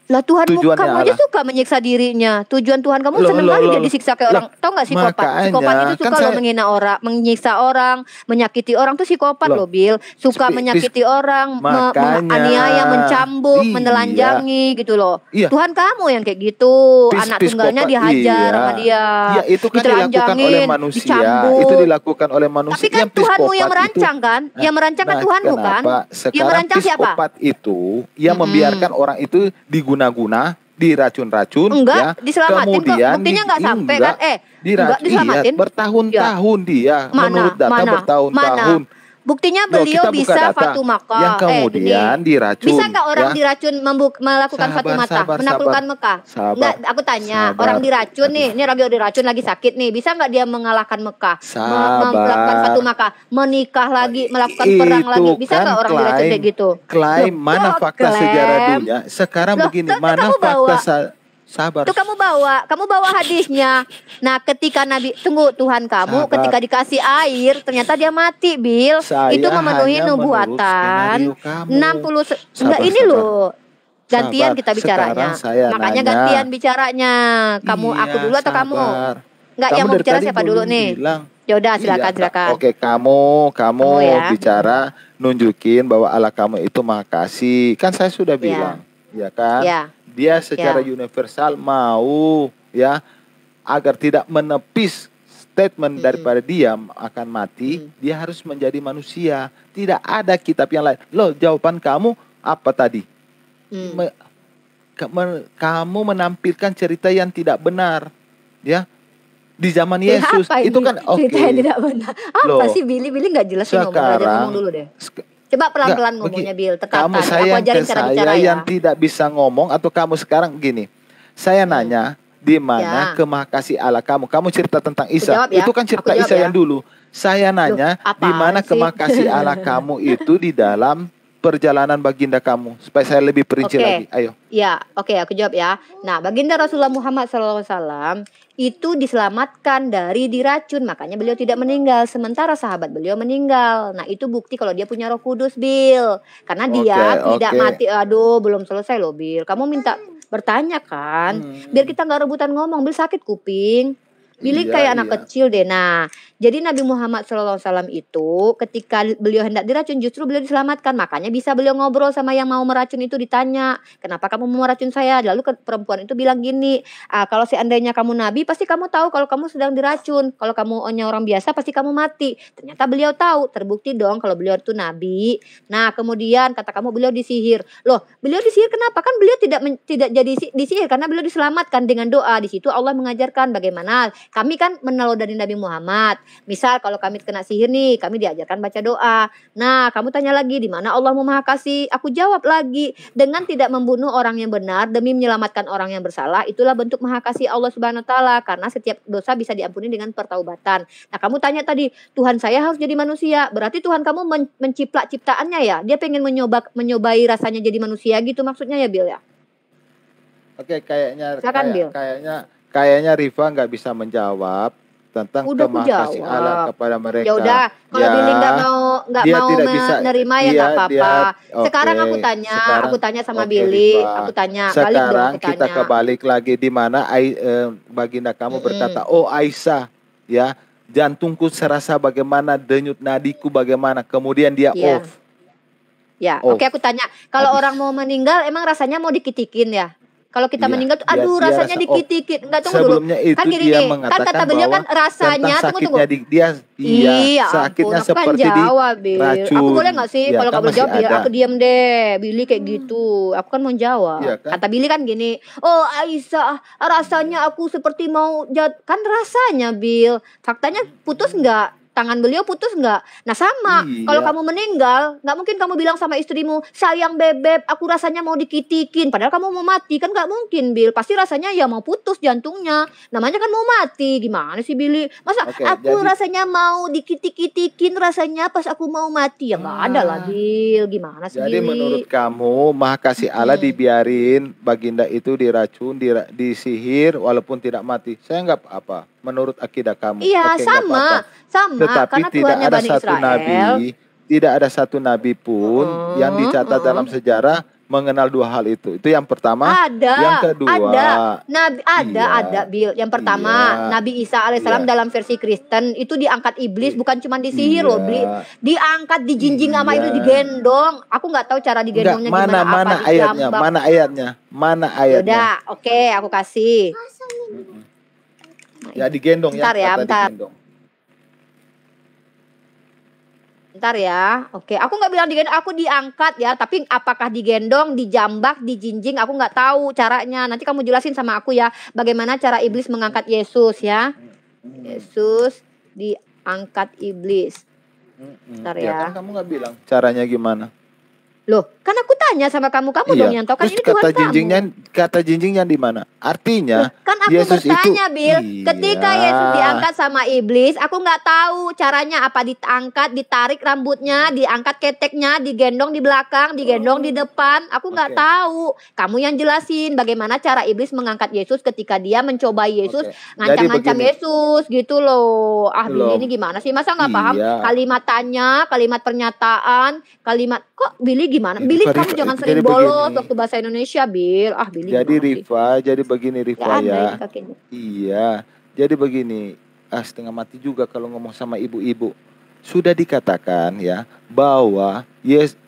[SPEAKER 3] Lah Tuhan
[SPEAKER 1] Tujuannya
[SPEAKER 3] kamu aja
[SPEAKER 1] Allah.
[SPEAKER 3] suka menyiksa dirinya. Tujuan Tuhan kamu
[SPEAKER 1] Loh,
[SPEAKER 3] seneng
[SPEAKER 1] loh,
[SPEAKER 3] kali
[SPEAKER 1] loh,
[SPEAKER 3] dia disiksa kayak orang. Tahu nggak psikopat?
[SPEAKER 1] makanya,
[SPEAKER 3] Psikopat itu
[SPEAKER 1] kan
[SPEAKER 3] suka loh
[SPEAKER 1] saya-
[SPEAKER 3] menghina orang, menyiksa orang, menyakiti orang tuh psikopat loh, Bill. Suka menyakiti orang,
[SPEAKER 1] makanya.
[SPEAKER 3] menganiaya, mencambuk,
[SPEAKER 1] Iya.
[SPEAKER 3] menelanjangi gitu loh.
[SPEAKER 1] Iya.
[SPEAKER 3] Tuhan kamu yang kayak gitu. Anak tunggalnya
[SPEAKER 1] Psikopat,
[SPEAKER 3] dihajar
[SPEAKER 1] iya.
[SPEAKER 3] sama dia.
[SPEAKER 1] Ya, itu kan dilakukan oleh manusia.
[SPEAKER 3] dicambuk.
[SPEAKER 1] Itu dilakukan oleh manusia.
[SPEAKER 3] Tapi kan
[SPEAKER 1] Yang
[SPEAKER 3] Tuhanmu
[SPEAKER 1] psikopat
[SPEAKER 3] yang merancang
[SPEAKER 1] itu-
[SPEAKER 3] kan? Yang merancang kan Tuhanmu kan?
[SPEAKER 1] kenapa?
[SPEAKER 3] Yang
[SPEAKER 1] Sekarang
[SPEAKER 3] merancang siapa?
[SPEAKER 1] psikopat itu yang membiarkan orang itu diguna-guna, diracun-racun,
[SPEAKER 3] Enggak,
[SPEAKER 1] ya.
[SPEAKER 3] diselamatin kok.
[SPEAKER 1] Kemudian
[SPEAKER 3] Buktinya nggak sampai kan? Enggak
[SPEAKER 1] Iya,
[SPEAKER 3] diselamatin.
[SPEAKER 1] bertahun-tahun dia. Menurut data bertahun-tahun.
[SPEAKER 3] Buktinya
[SPEAKER 1] Loh,
[SPEAKER 3] beliau
[SPEAKER 1] kita buka
[SPEAKER 3] bisa
[SPEAKER 1] data.
[SPEAKER 3] Fatu Makkah.
[SPEAKER 1] Yang kemudian diracun,
[SPEAKER 3] Bisa nggak orang
[SPEAKER 1] ya.
[SPEAKER 3] diracun melakukan Fatu Makkah, menaklukkan Mekah?
[SPEAKER 1] Sabar.
[SPEAKER 3] Enggak, aku tanya.
[SPEAKER 1] Sabar.
[SPEAKER 3] Orang diracun nih, ini lagi diracun lagi sakit nih. Bisa nggak dia mengalahkan Mekah?
[SPEAKER 1] Sabar.
[SPEAKER 3] Melakukan Fatu Makkah, menikah lagi, melakukan perang
[SPEAKER 1] Itu
[SPEAKER 3] lagi. Bisa
[SPEAKER 1] kan
[SPEAKER 3] nggak orang diracun kayak gitu?
[SPEAKER 1] Klaim
[SPEAKER 3] Loh,
[SPEAKER 1] mana
[SPEAKER 3] kok
[SPEAKER 1] fakta
[SPEAKER 3] klaim?
[SPEAKER 1] sejarah dunia? Sekarang
[SPEAKER 3] Loh,
[SPEAKER 1] begini,
[SPEAKER 3] tapi
[SPEAKER 1] mana
[SPEAKER 3] kamu bawa-
[SPEAKER 1] fakta sabar.
[SPEAKER 3] Itu kamu bawa hadisnya. Nah, ketika Nabi Tuhan kamu
[SPEAKER 1] Sabar.
[SPEAKER 3] ketika dikasih air, ternyata dia mati, Bill.
[SPEAKER 1] Saya
[SPEAKER 3] Itu memenuhi
[SPEAKER 1] hanya menurut
[SPEAKER 3] nubuatan.
[SPEAKER 1] skenario kamu.
[SPEAKER 3] 60 enggak
[SPEAKER 1] Sabar,
[SPEAKER 3] ini
[SPEAKER 1] sabar.
[SPEAKER 3] loh. Gantian
[SPEAKER 1] Sabar.
[SPEAKER 3] kita bicaranya.
[SPEAKER 1] Sekarang saya
[SPEAKER 3] Makanya
[SPEAKER 1] nanya.
[SPEAKER 3] gantian bicaranya. Kamu
[SPEAKER 1] Iya,
[SPEAKER 3] aku dulu atau kamu?
[SPEAKER 1] sabar.
[SPEAKER 3] Enggak,
[SPEAKER 1] Kamu
[SPEAKER 3] yang mau
[SPEAKER 1] dari
[SPEAKER 3] bicara
[SPEAKER 1] tadi
[SPEAKER 3] siapa dulu
[SPEAKER 1] belum
[SPEAKER 3] nih?
[SPEAKER 1] bilang.
[SPEAKER 3] Ya udah, silakan,
[SPEAKER 1] Iya,
[SPEAKER 3] silakan.
[SPEAKER 1] Oke, kamu
[SPEAKER 3] Kamu ya.
[SPEAKER 1] bicara, nunjukin bahwa Allah kamu itu Maha Kasih. Kan saya sudah bilang, ya kan?
[SPEAKER 3] Ya.
[SPEAKER 1] Dia secara
[SPEAKER 3] Ya.
[SPEAKER 1] universal mau, ya, agar tidak menepis statement daripada dia akan mati, dia harus menjadi manusia. Tidak ada kitab yang lain. Loh, jawaban kamu apa tadi? Kamu menampilkan cerita yang tidak benar, ya. Di zaman Yesus
[SPEAKER 3] Apa
[SPEAKER 1] itu
[SPEAKER 3] ini?
[SPEAKER 1] kan oke.
[SPEAKER 3] Cerita yang tidak benar. Apa
[SPEAKER 1] Loh,
[SPEAKER 3] sih Billy nggak jelas sih ngomong. Belajar
[SPEAKER 1] sekarang
[SPEAKER 3] ngomong dulu deh. Coba pelan-pelan
[SPEAKER 1] Nggak,
[SPEAKER 3] ngomongnya, Bill.
[SPEAKER 1] kamu
[SPEAKER 3] Tetapkan. Aku
[SPEAKER 1] sayang
[SPEAKER 3] ajarin
[SPEAKER 1] ke
[SPEAKER 3] cara
[SPEAKER 1] saya
[SPEAKER 3] bicara ya.
[SPEAKER 1] yang tidak bisa ngomong, atau kamu sekarang gini, saya nanya di mana
[SPEAKER 3] Ya.
[SPEAKER 1] kemakasih Allah kamu. Kamu cerita tentang Isa.
[SPEAKER 3] jawab ya.
[SPEAKER 1] Itu kan cerita
[SPEAKER 3] Aku jawab
[SPEAKER 1] Isa
[SPEAKER 3] ya.
[SPEAKER 1] yang dulu. Saya nanya
[SPEAKER 3] apaan
[SPEAKER 1] di mana
[SPEAKER 3] sih?
[SPEAKER 1] kemakasih Allah kamu itu di dalam perjalanan baginda kamu, supaya saya lebih perinci
[SPEAKER 3] Oke.
[SPEAKER 1] lagi. Ayo.
[SPEAKER 3] Ya, oke, aku jawab ya. Nah, baginda Rasulullah Muhammad SAW itu diselamatkan dari diracun, makanya beliau tidak meninggal. Sementara sahabat beliau meninggal. Nah, itu bukti kalau dia punya Roh Kudus, Bill. Karena dia
[SPEAKER 1] Oke,
[SPEAKER 3] tidak
[SPEAKER 1] oke.
[SPEAKER 3] mati. Aduh, belum selesai loh, Bill. Kamu minta bertanya kan.
[SPEAKER 1] Hmm.
[SPEAKER 3] Biar kita nggak rebutan ngomong, Bil sakit kuping. Billy
[SPEAKER 1] Iya,
[SPEAKER 3] kayak anak
[SPEAKER 1] iya.
[SPEAKER 3] kecil deh. Nah, jadi Nabi Muhammad SAW itu ketika beliau hendak diracun justru beliau diselamatkan. Makanya bisa beliau ngobrol sama yang mau meracun itu, ditanya, kenapa kamu mau meracun saya? Lalu perempuan itu bilang gini, kalau seandainya kamu Nabi pasti kamu tahu kalau kamu sedang diracun. Kalau kamu hanya orang biasa pasti kamu mati. Ternyata beliau tahu, terbukti dong kalau beliau itu Nabi. Nah, kemudian kata kamu beliau disihir. Loh, beliau disihir kenapa? Kan beliau tidak jadi disihir karena beliau diselamatkan dengan doa. Di situ Allah mengajarkan bagaimana kami kan meneladani Nabi Muhammad. Misal kalau kami kena sihir nih, kami diajarkan baca doa. Nah, kamu tanya lagi di mana Allah Maha Kasih? Aku jawab lagi, dengan tidak membunuh orang yang benar demi menyelamatkan orang yang bersalah, itulah bentuk Maha Kasih Allah Subhanahu wa taala, karena setiap dosa bisa diampuni dengan pertaubatan. Nah, kamu tanya tadi, Tuhan saya harus jadi manusia. Berarti Tuhan kamu menciplak ciptaannya ya? Dia pengen menyobai rasanya jadi manusia gitu maksudnya ya, Bil ya?
[SPEAKER 1] Oke, kayaknya
[SPEAKER 3] Silakan, Bil.
[SPEAKER 1] kayaknya Rifa nggak bisa menjawab tentang
[SPEAKER 3] Udah aku
[SPEAKER 1] kemahakasih
[SPEAKER 3] jawab.
[SPEAKER 1] Allah kepada mereka.
[SPEAKER 3] Ya udah, kalau
[SPEAKER 1] Ya,
[SPEAKER 3] Billy nggak
[SPEAKER 1] dia
[SPEAKER 3] mau
[SPEAKER 1] tidak bisa.
[SPEAKER 3] menerima ya
[SPEAKER 1] Dia
[SPEAKER 3] nggak apa-apa. Sekarang
[SPEAKER 1] oke.
[SPEAKER 3] aku tanya sama
[SPEAKER 1] Oke,
[SPEAKER 3] Billy,
[SPEAKER 1] Rifa.
[SPEAKER 3] aku tanya, balik dong
[SPEAKER 1] Sekarang
[SPEAKER 3] aku
[SPEAKER 1] kita
[SPEAKER 3] tanya.
[SPEAKER 1] kebalik lagi di mana baginda kamu
[SPEAKER 3] Mm-mm.
[SPEAKER 1] berkata, "Oh Aisyah, ya, jantungku serasa bagaimana, denyut nadiku bagaimana." Kemudian dia
[SPEAKER 3] Iya.
[SPEAKER 1] off.
[SPEAKER 3] Ya,
[SPEAKER 1] Off.
[SPEAKER 3] oke aku tanya, kalau
[SPEAKER 1] Habis.
[SPEAKER 3] orang mau meninggal emang rasanya mau dikitikin ya? Kalau kita
[SPEAKER 1] Iya,
[SPEAKER 3] meninggal tuh,
[SPEAKER 1] dia
[SPEAKER 3] aduh rasanya
[SPEAKER 1] rasa off.
[SPEAKER 3] dikitikin. Enggak, tunggu dulu.
[SPEAKER 1] Sebelumnya itu
[SPEAKER 3] Kan gini
[SPEAKER 1] dia
[SPEAKER 3] nih, kan
[SPEAKER 1] mengatakan
[SPEAKER 3] kata beliau kan
[SPEAKER 1] bahwa
[SPEAKER 3] rasanya,
[SPEAKER 1] tentang
[SPEAKER 3] tunggu.
[SPEAKER 1] sakitnya dia
[SPEAKER 3] Iya
[SPEAKER 1] sakitnya
[SPEAKER 3] ampun, aku kan
[SPEAKER 1] seperti di
[SPEAKER 3] jawab, Bil. Aku
[SPEAKER 1] racun.
[SPEAKER 3] boleh gak sih
[SPEAKER 1] Ya
[SPEAKER 3] kalau
[SPEAKER 1] kan
[SPEAKER 3] gak boleh
[SPEAKER 1] masih
[SPEAKER 3] jawab, Bil?
[SPEAKER 1] ada.
[SPEAKER 3] Aku diam deh, Billy kayak gitu. Aku kan mau jawab.
[SPEAKER 1] Iya kan?
[SPEAKER 3] Kata Billy kan gini, oh Aisyah, rasanya aku seperti mau kan rasanya, Bil. Faktanya putus nggak? Tangan beliau putus nggak? Nah sama, kalau
[SPEAKER 1] Iya.
[SPEAKER 3] kamu meninggal, nggak mungkin kamu bilang sama istrimu, sayang bebek, aku rasanya mau dikitikin. Padahal kamu mau mati, kan nggak mungkin, Bil. Pasti rasanya ya mau putus jantungnya. Namanya kan mau mati. Gimana sih, Billy? Masa
[SPEAKER 1] Oke,
[SPEAKER 3] aku
[SPEAKER 1] jadi
[SPEAKER 3] rasanya mau dikitik-kitikin rasanya pas aku mau mati? Ya nggak ada lah, Bil. Gimana sih,
[SPEAKER 1] jadi
[SPEAKER 3] Billy?
[SPEAKER 1] menurut kamu Maha Kasih Allah dibiarin baginda itu diracun, disihir walaupun tidak mati. Saya nggak apa-apa. Menurut akidah kamu.
[SPEAKER 3] Iya,
[SPEAKER 1] Oke, nggak apa-apa.
[SPEAKER 3] sama.
[SPEAKER 1] Tetapi
[SPEAKER 3] Karena
[SPEAKER 1] tidak
[SPEAKER 3] Tuhannya
[SPEAKER 1] ada
[SPEAKER 3] Bani
[SPEAKER 1] satu
[SPEAKER 3] Israel.
[SPEAKER 1] nabi, tidak ada satu nabi pun yang dicatat dalam sejarah mengenal dua hal itu. Itu yang pertama.
[SPEAKER 3] Ada,
[SPEAKER 1] Yang kedua,
[SPEAKER 3] Nabi
[SPEAKER 1] iya,
[SPEAKER 3] ada, Bil. Yang pertama,
[SPEAKER 1] iya,
[SPEAKER 3] Nabi Isa alaihissalam
[SPEAKER 1] iya.
[SPEAKER 3] dalam versi Kristen itu diangkat iblis, bukan cuma disihir loh, Bli.
[SPEAKER 1] Iya.
[SPEAKER 3] Diangkat, dijinjing sama
[SPEAKER 1] Iya.
[SPEAKER 3] iblis, digendong. Aku nggak tahu cara
[SPEAKER 1] Enggak,
[SPEAKER 3] digendongnya gimana,
[SPEAKER 1] mana
[SPEAKER 3] apa
[SPEAKER 1] ayatnya?
[SPEAKER 3] dijambak.
[SPEAKER 1] Mana ayatnya? Mana ayatnya?
[SPEAKER 3] Yaudah, oke, aku kasih.
[SPEAKER 1] Ya digendong
[SPEAKER 3] Bentar ya,
[SPEAKER 1] kata
[SPEAKER 3] bentar.
[SPEAKER 1] digendong.
[SPEAKER 3] Bentar ya, oke. Aku nggak bilang digendong, aku diangkat ya. Tapi apakah digendong, dijambak, dijinjing, aku nggak tahu caranya. Nanti kamu jelasin sama aku ya, bagaimana cara iblis mengangkat Yesus ya. Yesus diangkat iblis. Bentar ya.
[SPEAKER 1] Kan kamu nggak bilang caranya gimana?
[SPEAKER 3] Loh, kan aku tanya sama kamu dong yang tahu kan
[SPEAKER 1] Terus
[SPEAKER 3] ini Tuhan kamu.
[SPEAKER 1] kata jinjingnya di mana? Artinya
[SPEAKER 3] Kan aku
[SPEAKER 1] Yesus
[SPEAKER 3] bertanya,
[SPEAKER 1] itu,
[SPEAKER 3] Bil.
[SPEAKER 1] iya.
[SPEAKER 3] Ketika Yesus diangkat sama iblis, aku nggak tahu caranya apa, diangkat, ditarik rambutnya, diangkat keteknya, digendong di belakang, digendong di depan. Aku nggak
[SPEAKER 1] Oke.
[SPEAKER 3] tahu. Kamu yang jelasin bagaimana cara iblis mengangkat Yesus ketika dia mencobai Yesus,
[SPEAKER 1] Oke.
[SPEAKER 3] ngancam-ngancam
[SPEAKER 1] Jadi begini.
[SPEAKER 3] Yesus gitu loh. Billy
[SPEAKER 1] Loh.
[SPEAKER 3] ini gimana sih? Masa nggak paham
[SPEAKER 1] Iya.
[SPEAKER 3] kalimat tanya, kalimat pernyataan, kalimat kok Billy gimana?
[SPEAKER 1] Jadi
[SPEAKER 3] Billy
[SPEAKER 1] Rifa,
[SPEAKER 3] kamu jangan
[SPEAKER 1] jadi
[SPEAKER 3] sering bolos
[SPEAKER 1] begini.
[SPEAKER 3] waktu bahasa Indonesia, Bil. Billy
[SPEAKER 1] Jadi
[SPEAKER 3] gimana sih?
[SPEAKER 1] Rifa, jadi begini Rifa
[SPEAKER 3] Nggak ada
[SPEAKER 1] ya.
[SPEAKER 3] ini kakinya.
[SPEAKER 1] Iya, jadi begini. Setengah mati juga kalau ngomong sama ibu-ibu. Sudah dikatakan ya bahwa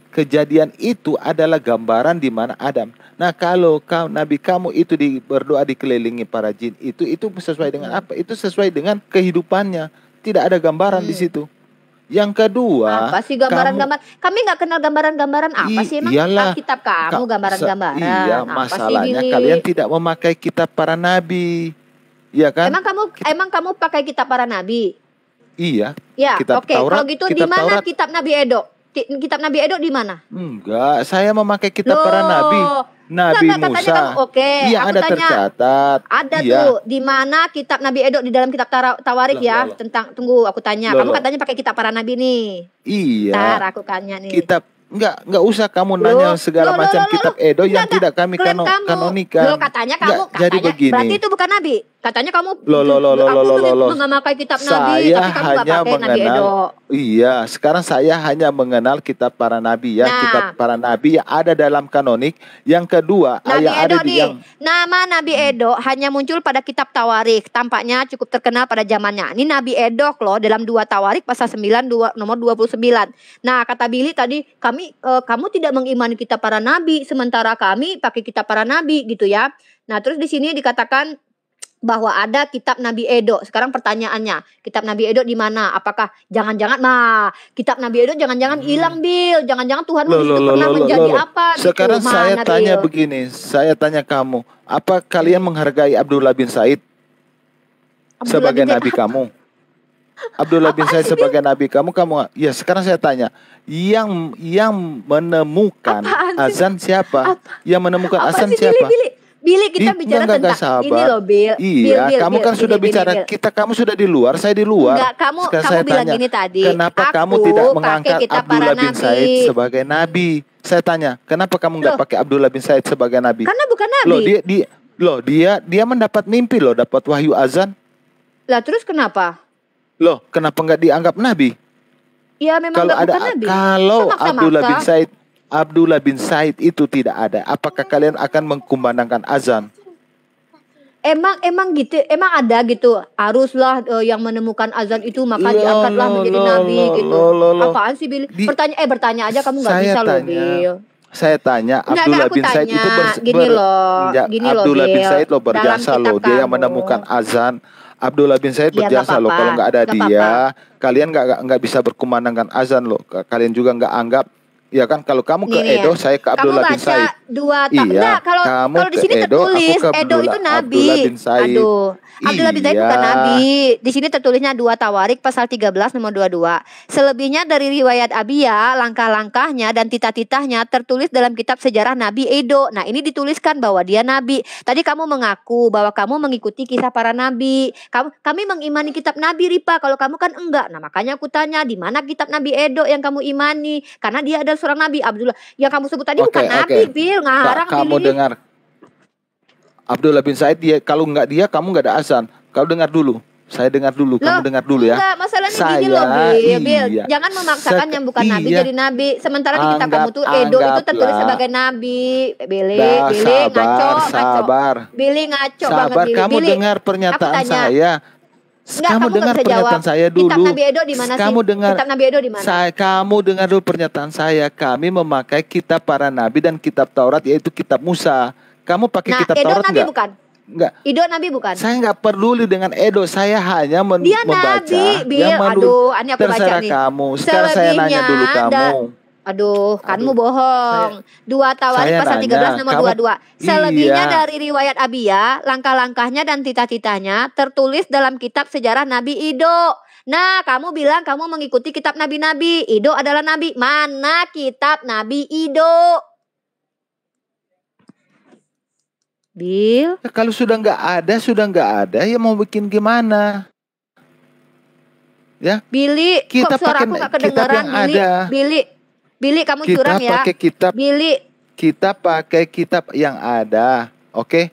[SPEAKER 1] kejadian itu adalah gambaran di mana Adam. Nah, kalau nabi kamu itu berdoa dikelilingi para jin, itu sesuai dengan apa? Itu sesuai dengan kehidupannya. Tidak ada gambaran di situ. Yang kedua,
[SPEAKER 3] apa sih gambaran-gambaran? Kami nggak kenal gambaran-gambaran apa sih emang?
[SPEAKER 1] iyalah,
[SPEAKER 3] Kitab kamu gambaran-gambaran.
[SPEAKER 1] Iya,
[SPEAKER 3] Apa
[SPEAKER 1] masalahnya
[SPEAKER 3] sih, Billy?
[SPEAKER 1] kalian tidak memakai kitab para nabi. Iya kan?
[SPEAKER 3] Emang kamu pakai kitab para nabi?
[SPEAKER 1] Iya.
[SPEAKER 3] Ya,
[SPEAKER 1] Kitab
[SPEAKER 3] oke.
[SPEAKER 1] Taurat,
[SPEAKER 3] Kalau gitu di
[SPEAKER 1] kitab
[SPEAKER 3] mana
[SPEAKER 1] Taurat.
[SPEAKER 3] kitab Nabi Edo? Kitab Nabi Edo di mana?
[SPEAKER 1] Enggak, saya memakai kitab para nabi. Nabi
[SPEAKER 3] Enggak, katanya
[SPEAKER 1] Musa.
[SPEAKER 3] kamu, oke,
[SPEAKER 1] Iya,
[SPEAKER 3] aku
[SPEAKER 1] ada
[SPEAKER 3] tanya.
[SPEAKER 1] tercatat.
[SPEAKER 3] Ada
[SPEAKER 1] Iya.
[SPEAKER 3] tuh di mana kitab Nabi Edo di dalam kitab Tawarik
[SPEAKER 1] Loh,
[SPEAKER 3] ya
[SPEAKER 1] loh.
[SPEAKER 3] tentang tunggu aku tanya.
[SPEAKER 1] Loh,
[SPEAKER 3] Kamu
[SPEAKER 1] loh.
[SPEAKER 3] katanya pakai kitab para nabi nih.
[SPEAKER 1] Iya.
[SPEAKER 3] Ntar aku tanya nih.
[SPEAKER 1] Kitab enggak usah kamu nanya segala macam kitab Edo yang tidak kami
[SPEAKER 3] Klaim kamu.
[SPEAKER 1] kanonikan.
[SPEAKER 3] Loh, katanya
[SPEAKER 1] Enggak,
[SPEAKER 3] kamu
[SPEAKER 1] jadi
[SPEAKER 3] katanya
[SPEAKER 1] begini.
[SPEAKER 3] berarti itu bukan nabi. Katanya kamu
[SPEAKER 1] Loh.
[SPEAKER 3] memakai kitab Nabi,
[SPEAKER 1] Saya
[SPEAKER 3] tapi kamu nggak
[SPEAKER 1] hanya
[SPEAKER 3] pakai Nabi Edo.
[SPEAKER 1] mengenal, iya, sekarang saya hanya mengenal kitab para nabi ya,
[SPEAKER 3] Nah.
[SPEAKER 1] kitab para nabi yang ada dalam kanonik. Yang kedua,
[SPEAKER 3] Nabi
[SPEAKER 1] yang
[SPEAKER 3] Edo
[SPEAKER 1] ada di
[SPEAKER 3] nih,
[SPEAKER 1] yang
[SPEAKER 3] nama Nabi Edo hanya muncul pada kitab Tawarik. Tampaknya cukup terkenal pada zamannya. Ini Nabi Edo loh, dalam 2 Tawarik pasal 9 nomor 29. Nah, kata Billy tadi, kamu tidak mengimani kitab para nabi, sementara kami pakai kitab para nabi gitu ya. Nah, terus di sini dikatakan bahwa ada kitab Nabi Edo. Sekarang pertanyaannya, kitab Nabi Edo di mana? Apakah jangan-jangan kitab Nabi Edo jangan-jangan hilang, Bil. Jangan-jangan Tuhanmu di situ pernah menjadi apa gitu.
[SPEAKER 1] Sekarang saya
[SPEAKER 3] Mana,
[SPEAKER 1] tanya
[SPEAKER 3] Bil?
[SPEAKER 1] begini, saya tanya kamu, apa kalian menghargai Abdullah bin Said
[SPEAKER 3] Abdullah
[SPEAKER 1] sebagai
[SPEAKER 3] bin Said
[SPEAKER 1] nabi
[SPEAKER 3] apa?
[SPEAKER 1] kamu? Abdullah bin
[SPEAKER 3] Apaan
[SPEAKER 1] Said
[SPEAKER 3] sih,
[SPEAKER 1] sebagai nabi kamu ya sekarang saya tanya, yang menemukan
[SPEAKER 3] Apaan sih?
[SPEAKER 1] azan siapa? Yang menemukan
[SPEAKER 3] Apa
[SPEAKER 1] azan
[SPEAKER 3] sih,
[SPEAKER 1] siapa?
[SPEAKER 3] Billy, kita bicara
[SPEAKER 1] Enggak,
[SPEAKER 3] tentang
[SPEAKER 1] sabar.
[SPEAKER 3] ini loh, Bil.
[SPEAKER 1] Iya,
[SPEAKER 3] Bil,
[SPEAKER 1] kamu
[SPEAKER 3] Bil,
[SPEAKER 1] kan
[SPEAKER 3] gini,
[SPEAKER 1] sudah
[SPEAKER 3] gini,
[SPEAKER 1] bicara.
[SPEAKER 3] Bil.
[SPEAKER 1] Kamu sudah di luar, saya di luar.
[SPEAKER 3] Enggak,
[SPEAKER 1] Sekarang
[SPEAKER 3] kamu
[SPEAKER 1] saya
[SPEAKER 3] bilang
[SPEAKER 1] tanya,
[SPEAKER 3] gini tadi.
[SPEAKER 1] kenapa kamu
[SPEAKER 3] Aku
[SPEAKER 1] tidak
[SPEAKER 3] pakai
[SPEAKER 1] mengangkat
[SPEAKER 3] kitab para
[SPEAKER 1] Abdullah bin
[SPEAKER 3] nabi.
[SPEAKER 1] Said sebagai nabi? Saya tanya, kenapa kamu nggak
[SPEAKER 3] Loh.
[SPEAKER 1] pakai Abdullah bin Said sebagai nabi?
[SPEAKER 3] Karena bukan nabi.
[SPEAKER 1] Dia mendapat mimpi loh, dapat wahyu azan.
[SPEAKER 3] Lah terus kenapa?
[SPEAKER 1] Loh, kenapa nggak dianggap nabi?
[SPEAKER 3] Ya memang
[SPEAKER 1] Kalau
[SPEAKER 3] bukan nabi.
[SPEAKER 1] kalau
[SPEAKER 3] Kok maksa-maksa?
[SPEAKER 1] Abdullah bin Said itu tidak ada, apakah kalian akan mengkumandangkan azan?
[SPEAKER 3] Emang gitu, emang ada gitu. Haruslah yang menemukan azan itu maka diangkatlah menjadi nabi gitu. Apaan sih, Bil? Bertanya aja kamu nggak bisa loh, Bil.
[SPEAKER 1] Saya tanya,
[SPEAKER 3] Enggak,
[SPEAKER 1] Abdullah
[SPEAKER 3] aku
[SPEAKER 1] bin Said
[SPEAKER 3] tanya.
[SPEAKER 1] itu
[SPEAKER 3] Gini loh,
[SPEAKER 1] Abdullah bin
[SPEAKER 3] Bil.
[SPEAKER 1] Said loh
[SPEAKER 3] Dalam
[SPEAKER 1] berjasa
[SPEAKER 3] kitab
[SPEAKER 1] loh, dia yang
[SPEAKER 3] kamu.
[SPEAKER 1] menemukan azan. Abdullah bin Said
[SPEAKER 3] Ya,
[SPEAKER 1] berjasa
[SPEAKER 3] nggak
[SPEAKER 1] loh.
[SPEAKER 3] apa-apa.
[SPEAKER 1] Kalau nggak ada
[SPEAKER 3] Nggak
[SPEAKER 1] dia,
[SPEAKER 3] apa-apa.
[SPEAKER 1] kalian nggak bisa berkumandangkan azan loh. Kalian juga nggak anggap, ya kan? Kalau kamu ke
[SPEAKER 3] Nih,
[SPEAKER 1] Edo, saya ke Abdullah bin Said.
[SPEAKER 3] Enggak, kalau
[SPEAKER 1] kamu
[SPEAKER 3] di sini
[SPEAKER 1] ke Edo,
[SPEAKER 3] tertulis
[SPEAKER 1] aku ke
[SPEAKER 3] Edo itu nabi.
[SPEAKER 1] Abdullah bin Said.
[SPEAKER 3] Aduh, Abdullah bin Said
[SPEAKER 1] Iya.
[SPEAKER 3] bukan nabi. Di sini tertulisnya 2 Tawarik pasal 13 nomor 22. Selebihnya dari riwayat Abia, langkah-langkahnya dan titah-titahnya tertulis dalam kitab sejarah Nabi Edo. Nah, ini dituliskan bahwa dia nabi. Tadi kamu mengaku bahwa kamu mengikuti kisah para nabi. Kami mengimani kitab Nabi, Ripa. Kalau kamu kan enggak. Nah, makanya aku tanya, di mana kitab Nabi Edo yang kamu imani? Karena dia adalah seorang nabi. Abdullah yang kamu sebut tadi bukan nabi, Bil. Ngarang,
[SPEAKER 1] Kamu
[SPEAKER 3] Billy.
[SPEAKER 1] dengar Abdullah bin Said, dia kalau nggak dia kamu nggak ada azan. Kau dengar dulu. Saya dengar dulu, kamu dengar dulu ya.
[SPEAKER 3] Enggak, masalahnya gini loh, Bil.
[SPEAKER 1] Iya.
[SPEAKER 3] Jangan memaksakan yang bukan nabi
[SPEAKER 1] Iya.
[SPEAKER 3] jadi nabi. Sementara di kitab kamu tuh Edo itu tertulis
[SPEAKER 1] Anggaplah.
[SPEAKER 3] sebagai nabi. Billy
[SPEAKER 1] Sabar.
[SPEAKER 3] ngaco. Billy ngaco banget,
[SPEAKER 1] Sabar,
[SPEAKER 3] Billy.
[SPEAKER 1] kamu
[SPEAKER 3] Billy,
[SPEAKER 1] dengar pernyataan
[SPEAKER 3] aku tanya.
[SPEAKER 1] saya.
[SPEAKER 3] Enggak,
[SPEAKER 1] Kamu
[SPEAKER 3] kamu
[SPEAKER 1] dengar
[SPEAKER 3] nggak bisa
[SPEAKER 1] pernyataan
[SPEAKER 3] jawab.
[SPEAKER 1] saya dulu.
[SPEAKER 3] Kitab Nabi Edo di mana sih?
[SPEAKER 1] Kamu dengar.
[SPEAKER 3] Kitab Nabi Edo di mana?
[SPEAKER 1] Kamu dengar dulu pernyataan saya. Kami memakai kitab para nabi dan kitab Taurat, yaitu kitab Musa. Kamu pakai kitab
[SPEAKER 3] Edo
[SPEAKER 1] Taurat
[SPEAKER 3] nabi
[SPEAKER 1] enggak?
[SPEAKER 3] bukan?
[SPEAKER 1] Enggak.
[SPEAKER 3] Edo nabi bukan?
[SPEAKER 1] Saya nggak peduli dengan Edo. Saya hanya
[SPEAKER 3] Dia
[SPEAKER 1] membaca.
[SPEAKER 3] nabi, Bil.
[SPEAKER 1] yang
[SPEAKER 3] Aduh, ini aku baca
[SPEAKER 1] terserah
[SPEAKER 3] nih.
[SPEAKER 1] kamu. Sekarang saya nanya dulu kamu.
[SPEAKER 3] Aduh, kanmu bohong. 2 Tawarik
[SPEAKER 1] saya
[SPEAKER 3] pasal
[SPEAKER 1] nanya,
[SPEAKER 3] 13 nomor
[SPEAKER 1] kamu-
[SPEAKER 3] 22. Selebihnya
[SPEAKER 1] Iya.
[SPEAKER 3] dari riwayat Abia, langkah-langkahnya dan titah-titahnya tertulis dalam kitab sejarah Nabi Ido. Nah, kamu bilang kamu mengikuti kitab nabi-nabi. Ido adalah nabi. Mana kitab Nabi Ido? Bil,
[SPEAKER 1] Ya, kalau sudah nggak ada, ya mau bikin gimana? Ya,
[SPEAKER 3] Billy,
[SPEAKER 1] Kita
[SPEAKER 3] kok suara
[SPEAKER 1] pakai
[SPEAKER 3] aku gak
[SPEAKER 1] kitab
[SPEAKER 3] kedengeran,
[SPEAKER 1] yang
[SPEAKER 3] Billy?
[SPEAKER 1] ada.
[SPEAKER 3] Billy, kamu
[SPEAKER 1] kita
[SPEAKER 3] curang ya.
[SPEAKER 1] pakai kitab,
[SPEAKER 3] Billy,
[SPEAKER 1] kita pakai kitab yang ada, oke?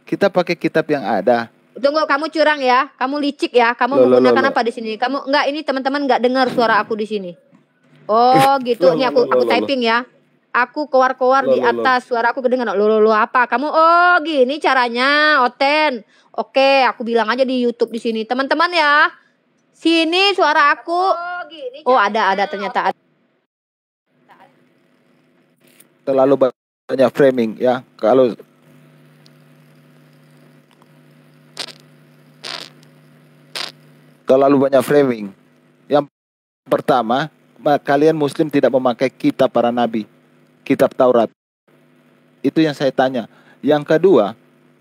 [SPEAKER 1] Kita pakai kitab yang ada.
[SPEAKER 3] tunggu, kamu curang ya. Kamu licik ya. Kamu
[SPEAKER 1] Loh,
[SPEAKER 3] menggunakan
[SPEAKER 1] loh.
[SPEAKER 3] apa di sini? Kamu enggak, ini teman-teman enggak dengar suara aku di sini. Oh, gitu. Ini aku
[SPEAKER 1] Loh.
[SPEAKER 3] typing ya. Aku keluar di
[SPEAKER 1] Loh.
[SPEAKER 3] atas, suara aku kedengaran. Lo apa? Kamu gini caranya, Oten. Oke, aku bilang aja di YouTube di sini. Teman-teman ya. Sini suara aku. Oh, ada ternyata ada.
[SPEAKER 1] Terlalu banyak framing ya. Kalau terlalu banyak framing. Yang pertama, kalian Muslim tidak memakai kitab para nabi, kitab Taurat. Itu yang saya tanya. Yang kedua,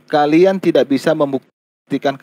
[SPEAKER 1] kalian tidak bisa membuktikan